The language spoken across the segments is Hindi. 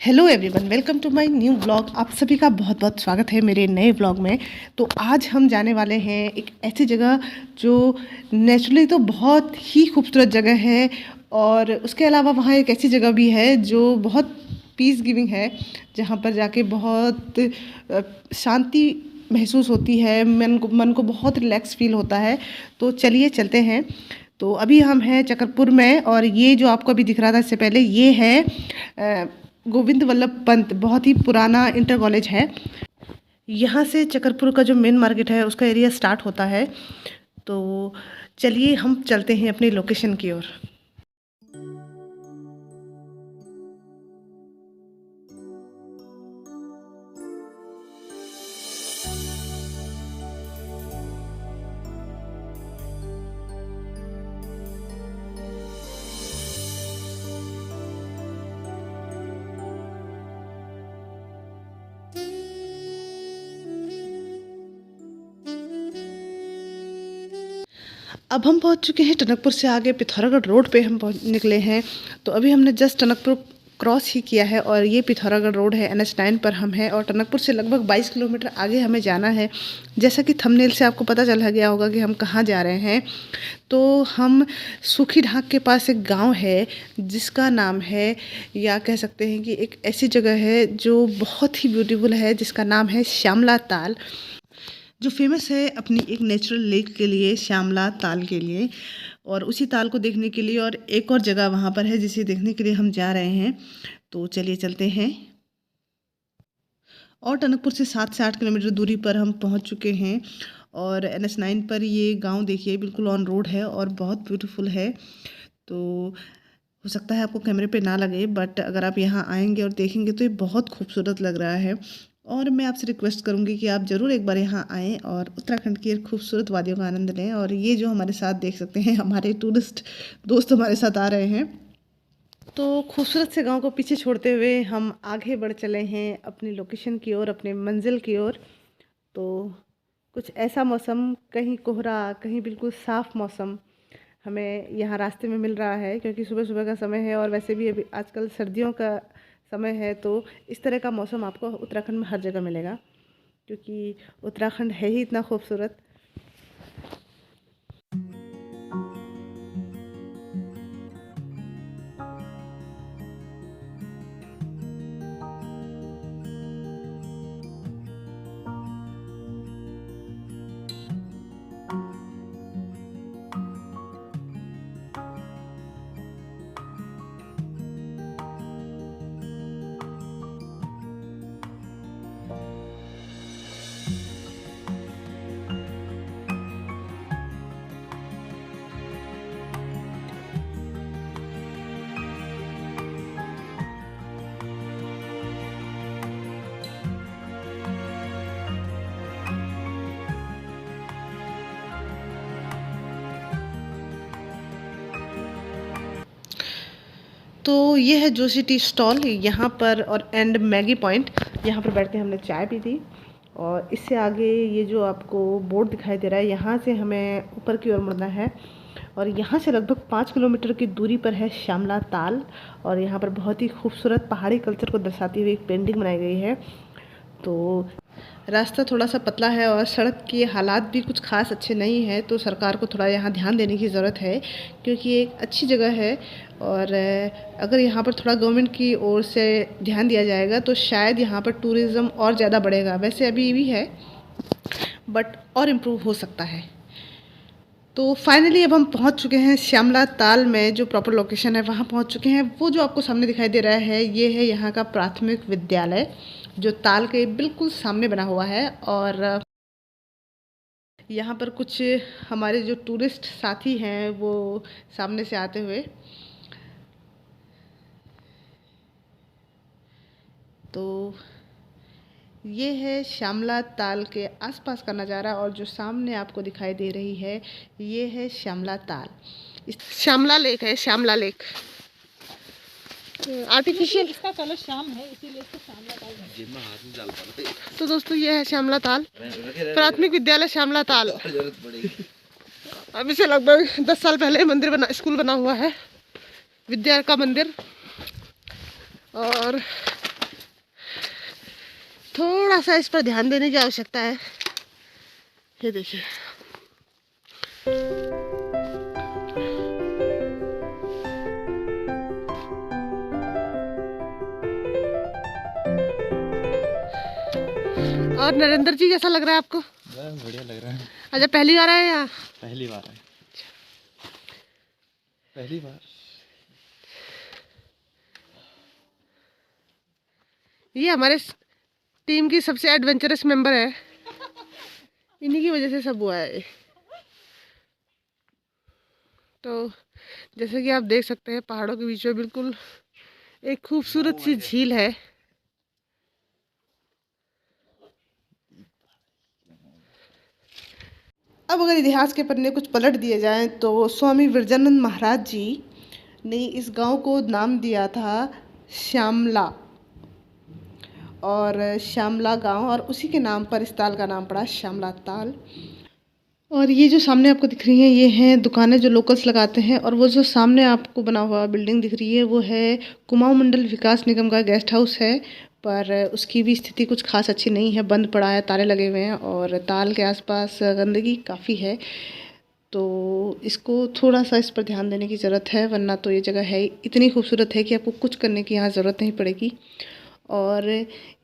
Hello everyone, welcome to my new blog. आप सभी का बहुत बहुत स्वागत है मेरे नए ब्लॉग में। तो आज हम जाने वाले हैं एक ऐसी जगह जो नेचुरली तो बहुत ही खूबसूरत जगह है, और उसके अलावा वहाँ एक ऐसी जगह भी है जो बहुत पीस गिविंग है, जहाँ पर जाके बहुत शांति महसूस होती है। मन को बहुत रिलैक्स फील होता है। तो चलिए चलते हैं। तो अभी हम हैं चकरपुर में, और ये जो आपको अभी दिख रहा था इससे पहले, ये है गोविंद वल्लभ पंत, बहुत ही पुराना इंटर कॉलेज है। यहाँ से चकरपुर का जो मेन मार्केट है उसका एरिया स्टार्ट होता है। तो चलिए हम चलते हैं अपनी लोकेशन की ओर। अब हम पहुंच चुके हैं टनकपुर से आगे पिथौरागढ़ रोड पे हम निकले हैं। तो अभी हमने जस्ट टनकपुर क्रॉस ही किया है, और ये पिथौरागढ़ रोड है, NH9 पर हम हैं, और टनकपुर से लगभग 22 किलोमीटर आगे हमें जाना है। जैसा कि थंबनेल से आपको पता चल गया होगा कि हम कहाँ जा रहे हैं। तो हम सूखी ढाक के पास एक गांव है जिसका नाम है, या कह सकते हैं कि एक ऐसी जगह है जो बहुत ही ब्यूटीफुल है, जिसका नाम है श्यामला ताल, जो फेमस है अपनी एक नेचुरल लेक के लिए, श्यामला ताल के लिए, और उसी ताल को देखने के लिए। और एक और जगह वहाँ पर है जिसे देखने के लिए हम जा रहे हैं। तो चलिए चलते हैं। और टनकपुर से 7 से 8 किलोमीटर दूरी पर हम पहुँच चुके हैं, और NH9 पर ये गांव देखिए बिल्कुल ऑन रोड है और बहुत ब्यूटीफुल है। तो हो सकता है आपको कैमरे पे ना लगे, बट अगर आप यहाँ आएंगे और देखेंगे तो ये बहुत खूबसूरत लग रहा है। और मैं आपसे रिक्वेस्ट करूँगी कि आप ज़रूर एक बार यहाँ आएँ और उत्तराखंड की खूबसूरत वादियों का आनंद लें। और ये जो हमारे साथ देख सकते हैं, हमारे टूरिस्ट दोस्त हमारे साथ आ रहे हैं। तो खूबसूरत से गांव को पीछे छोड़ते हुए हम आगे बढ़ चले हैं अपनी लोकेशन की ओर, अपने मंजिल की ओर। तो कुछ ऐसा मौसम, कहीं कोहरा, कहीं बिल्कुल साफ़ मौसम हमें यहाँ रास्ते में मिल रहा है, क्योंकि सुबह सुबह का समय है, और वैसे भी अभी आजकल सर्दियों का समय है। तो इस तरह का मौसम आपको उत्तराखंड में हर जगह मिलेगा, क्योंकि उत्तराखंड है ही इतना खूबसूरत। तो ये है जोशी टी स्टॉल यहाँ पर, और एंड मैगी पॉइंट। यहाँ पर बैठ के हमने चाय पी थी। और इससे आगे ये जो आपको बोर्ड दिखाई दे रहा है, यहाँ से हमें ऊपर की ओर मुड़ना है, और यहाँ से लगभग 5 किलोमीटर की दूरी पर है श्यामला ताल। और यहाँ पर बहुत ही खूबसूरत पहाड़ी कल्चर को दर्शाती हुई एक पेंटिंग बनाई गई है। तो रास्ता थोड़ा सा पतला है, और सड़क के हालात भी कुछ खास अच्छे नहीं हैं। तो सरकार को थोड़ा यहाँ ध्यान देने की ज़रूरत है, क्योंकि एक अच्छी जगह है। और अगर यहाँ पर थोड़ा गवर्नमेंट की ओर से ध्यान दिया जाएगा तो शायद यहाँ पर टूरिज़्म और ज़्यादा बढ़ेगा। वैसे अभी भी है, बट और इम्प्रूव हो सकता है। तो फाइनली अब हम पहुँच चुके हैं श्यामला ताल में, जो प्रॉपर लोकेशन है वहाँ पहुँच चुके हैं। वो जो आपको सामने दिखाई दे रहा है, ये है यहाँ का प्राथमिक विद्यालय, जो ताल के बिल्कुल सामने बना हुआ है। और यहाँ पर कुछ हमारे जो टूरिस्ट साथी हैं वो सामने से आते हुए। तो ये है श्यामला ताल के आसपास का नज़ारा, और जो सामने आपको दिखाई दे रही है ये है श्यामला ताल। श्यामला लेक है, श्यामला लेक आर्टिफिशियल, इसका कलर शाम है इसीलिए इसको श्यामला ताल। तो दोस्तों ये है श्यामला ताल, प्राथमिक विद्यालय श्यामला ताल। अब इसे लगभग 10 साल पहले स्कूल बना हुआ है, विद्या का मंदिर। और थोड़ा सा इस पर ध्यान देने की आवश्यकता है। ये देखिए, और नरेंद्र जी कैसा लग रहा है आपको? बढ़िया लग रहा है। अच्छा, पहली बार आए यहाँ? पहली बार है, पहली बार। ये हमारे टीम की सबसे एडवेंचरस मेंबर है, इन्हीं की वजह से सब हुआ है। तो जैसे कि आप देख सकते हैं, पहाड़ों के बीच में बिल्कुल एक खूबसूरत सी झील है। अब अगर इतिहास के पन्ने कुछ पलट दिए जाएं तो स्वामी विरजानंद महाराज जी ने इस गांव को नाम दिया था श्यामला, और श्यामला गांव, और उसी के नाम पर इस ताल का नाम पड़ा श्यामला ताल। और ये जो सामने आपको दिख रही हैं, ये हैं दुकानें जो लोकल्स लगाते हैं। और वो जो सामने आपको बना हुआ बिल्डिंग दिख रही है, वो है कुमाऊं मंडल विकास निगम का गेस्ट हाउस है, पर उसकी भी स्थिति कुछ खास अच्छी नहीं है, बंद पड़ा है, ताले लगे हुए हैं और ताल के आसपास गंदगी काफ़ी है। तो इसको थोड़ा सा इस पर ध्यान देने की ज़रूरत है, वरना तो ये जगह है इतनी खूबसूरत है कि आपको कुछ करने की यहाँ ज़रूरत नहीं पड़ेगी। और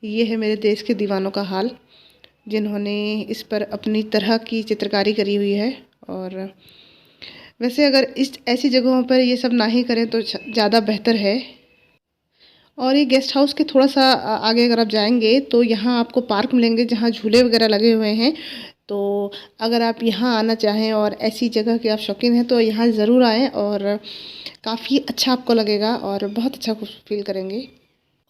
ये है मेरे देश के दीवानों का हाल, जिन्होंने इस पर अपनी तरह की चित्रकारी करी हुई है। और वैसे अगर इस ऐसी जगहों पर ये सब ना ही करें तो ज़्यादा बेहतर है। और ये गेस्ट हाउस के थोड़ा सा आगे अगर आप जाएंगे तो यहाँ आपको पार्क मिलेंगे जहाँ झूले वगैरह लगे हुए हैं। तो अगर आप यहाँ आना चाहें और ऐसी जगह के आप शौकीन हैं तो यहाँ ज़रूर आएँ, और काफ़ी अच्छा आपको लगेगा और बहुत अच्छा फील करेंगे।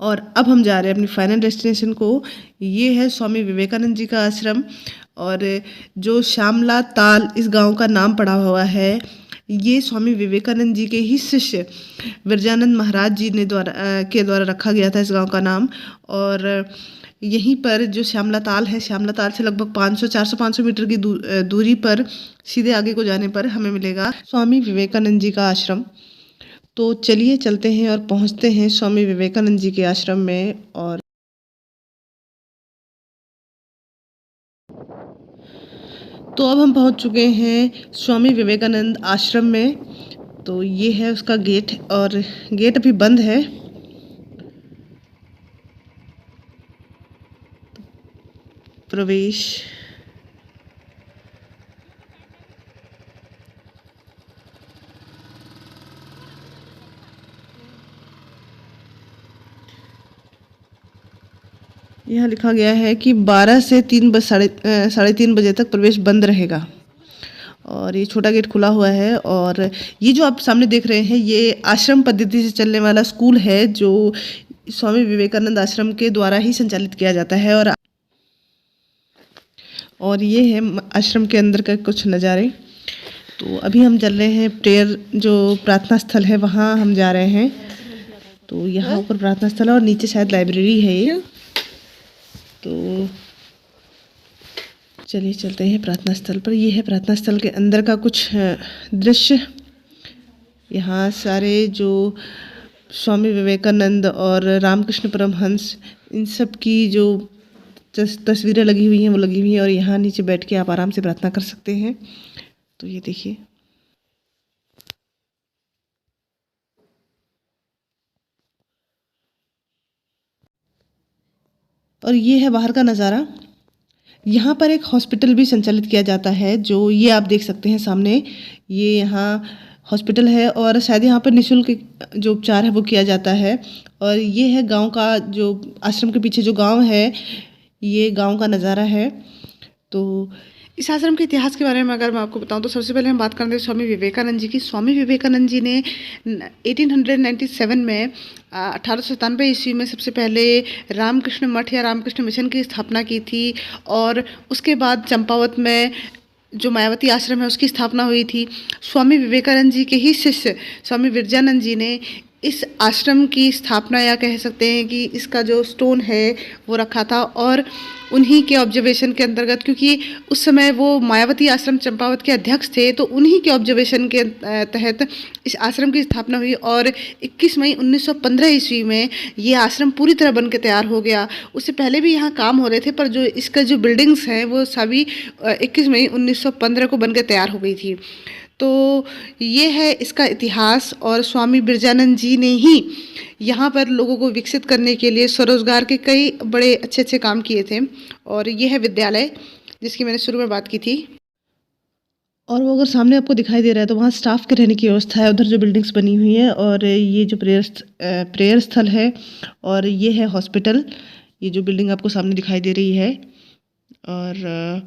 और अब हम जा रहे हैं अपनी फाइनल डेस्टिनेशन को। ये है स्वामी विवेकानंद जी का आश्रम, और जो श्यामला ताल इस गांव का नाम पड़ा हुआ है, ये स्वामी विवेकानंद जी के ही शिष्य विरजानंद महाराज जी ने द्वारा रखा गया था इस गांव का नाम। और यहीं पर जो श्यामला ताल है, श्यामला ताल से लगभग 400-500 मीटर की दूरी पर सीधे आगे को जाने पर हमें मिलेगा स्वामी विवेकानंद जी का आश्रम। तो चलिए चलते हैं और पहुंचते हैं स्वामी विवेकानंद जी के आश्रम में। और तो अब हम पहुंच चुके हैं स्वामी विवेकानंद आश्रम में। तो ये है उसका गेट, और गेट अभी बंद है। प्रवेश यहाँ लिखा गया है कि 12 से 3 बजे तक प्रवेश बंद रहेगा, और ये छोटा गेट खुला हुआ है। और ये जो आप सामने देख रहे हैं, ये आश्रम पद्धति से चलने वाला स्कूल है, जो स्वामी विवेकानंद आश्रम के द्वारा ही संचालित किया जाता है। और ये है आश्रम के अंदर का कुछ नज़ारे। तो अभी हम चल रहे हैं प्रेयर, जो प्रार्थना स्थल है, वहाँ हम जा रहे हैं। तो यहाँ ऊपर प्रार्थना स्थल है और नीचे शायद लाइब्रेरी है ये। तो चलिए चलते हैं प्रार्थना स्थल पर। ये है प्रार्थना स्थल के अंदर का कुछ दृश्य। यहाँ सारे जो स्वामी विवेकानंद और रामकृष्ण परमहंस, इन सब की जो तस्वीरें लगी हुई हैं वो लगी हुई हैं, और यहाँ नीचे बैठ के आप आराम से प्रार्थना कर सकते हैं। तो ये देखिए, और ये है बाहर का नज़ारा। यहाँ पर एक हॉस्पिटल भी संचालित किया जाता है, जो ये आप देख सकते हैं सामने। ये यहाँ हॉस्पिटल है और शायद यहाँ पर निःशुल्क जो उपचार है वो किया जाता है। और ये है गांव का, जो आश्रम के पीछे जो गांव है, ये गांव का नज़ारा है। तो इस आश्रम के इतिहास के बारे में अगर मैं आपको बताऊं तो सबसे पहले हम बात करेंगे स्वामी विवेकानंद जी की। स्वामी विवेकानंद जी ने 1897 में 1897 ईस्वी में सबसे पहले रामकृष्ण मठ या रामकृष्ण मिशन की स्थापना की थी, और उसके बाद चंपावत में जो मायावती आश्रम है उसकी स्थापना हुई थी। स्वामी विवेकानंद जी के ही शिष्य स्वामी विरजानंद जी ने इस आश्रम की स्थापना, या कह सकते हैं कि इसका जो स्टोन है वो रखा था, और उन्हीं के ऑब्जर्वेशन के अंतर्गत, क्योंकि उस समय वो मायावती आश्रम चंपावत के अध्यक्ष थे, तो उन्हीं के ऑब्जर्वेशन के तहत इस आश्रम की स्थापना हुई। और 21 मई 1915 ईस्वी में ये आश्रम पूरी तरह बन के तैयार हो गया। उससे पहले भी यहाँ काम हो रहे थे, पर जो इसका जो बिल्डिंग्स हैं वो सभी 21 मई 1915 को बन के तैयार हो गई थी। तो ये है इसका इतिहास। और स्वामी बिरजानंद जी ने ही यहाँ पर लोगों को विकसित करने के लिए स्वरोजगार के कई बड़े अच्छे अच्छे काम किए थे। और ये है विद्यालय जिसकी मैंने शुरू में बात की थी। और वो अगर सामने आपको दिखाई दे रहा है तो वहाँ स्टाफ के रहने की व्यवस्था है। उधर जो बिल्डिंग्स बनी हुई है, और ये जो प्रेयर स्थल है, और ये है हॉस्पिटल। ये जो बिल्डिंग आपको सामने दिखाई दे रही है। और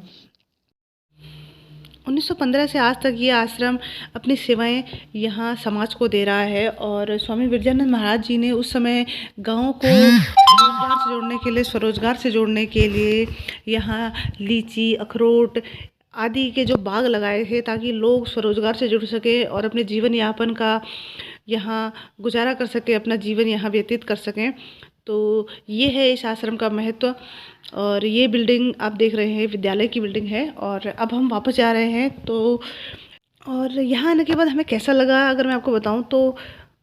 1915 से आज तक ये आश्रम अपनी सेवाएं यहाँ समाज को दे रहा है। और स्वामी विरजानंद महाराज जी ने उस समय गाँव को रोजगार से जोड़ने के लिए, स्वरोजगार से जोड़ने के लिए यहाँ लीची, अखरोट आदि के जो बाग लगाए थे, ताकि लोग स्वरोजगार से जुड़ सके और अपने जीवन यापन का यहाँ गुजारा कर सके, अपना जीवन यहाँ व्यतीत कर सकें। तो ये है इस आश्रम का महत्व। और ये बिल्डिंग आप देख रहे हैं विद्यालय की बिल्डिंग है। और अब हम वापस जा रहे हैं। तो और यहाँ आने के बाद हमें कैसा लगा अगर मैं आपको बताऊँ तो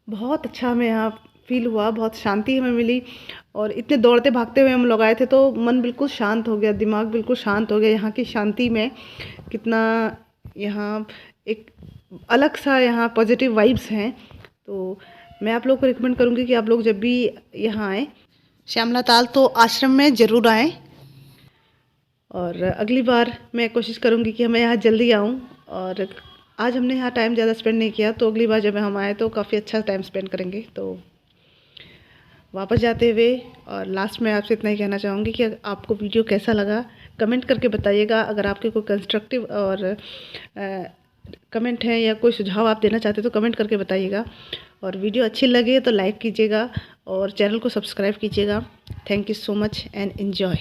बहुत अच्छा हमें यहाँ फील हुआ, बहुत शांति हमें मिली। और इतने दौड़ते भागते हुए हम लोग आए थे तो मन बिल्कुल शांत हो गया, दिमाग बिल्कुल शांत हो गया यहाँ की शांति में। कितना यहाँ एक अलग सा यहाँ पॉजिटिव वाइब्स हैं। तो मैं आप लोग को रिकमेंड करूँगी कि आप लोग जब भी यहाँ आएँ श्यामला ताल तो आश्रम में ज़रूर आएँ। और अगली बार मैं कोशिश करूँगी कि मैं यहाँ जल्दी आऊँ। और आज हमने यहाँ टाइम ज़्यादा स्पेंड नहीं किया, तो अगली बार जब हम आए तो काफ़ी अच्छा टाइम स्पेंड करेंगे। तो वापस जाते हुए और लास्ट में आपसे इतना ही कहना चाहूँगी कि आपको वीडियो कैसा लगा कमेंट करके बताइएगा। अगर आपके कोई कंस्ट्रक्टिव और कमेंट है या कोई सुझाव आप देना चाहते तो कमेंट करके बताइएगा। और वीडियो अच्छी लगे तो लाइक कीजिएगा और चैनल को सब्सक्राइब कीजिएगा। Thank you so much and enjoy.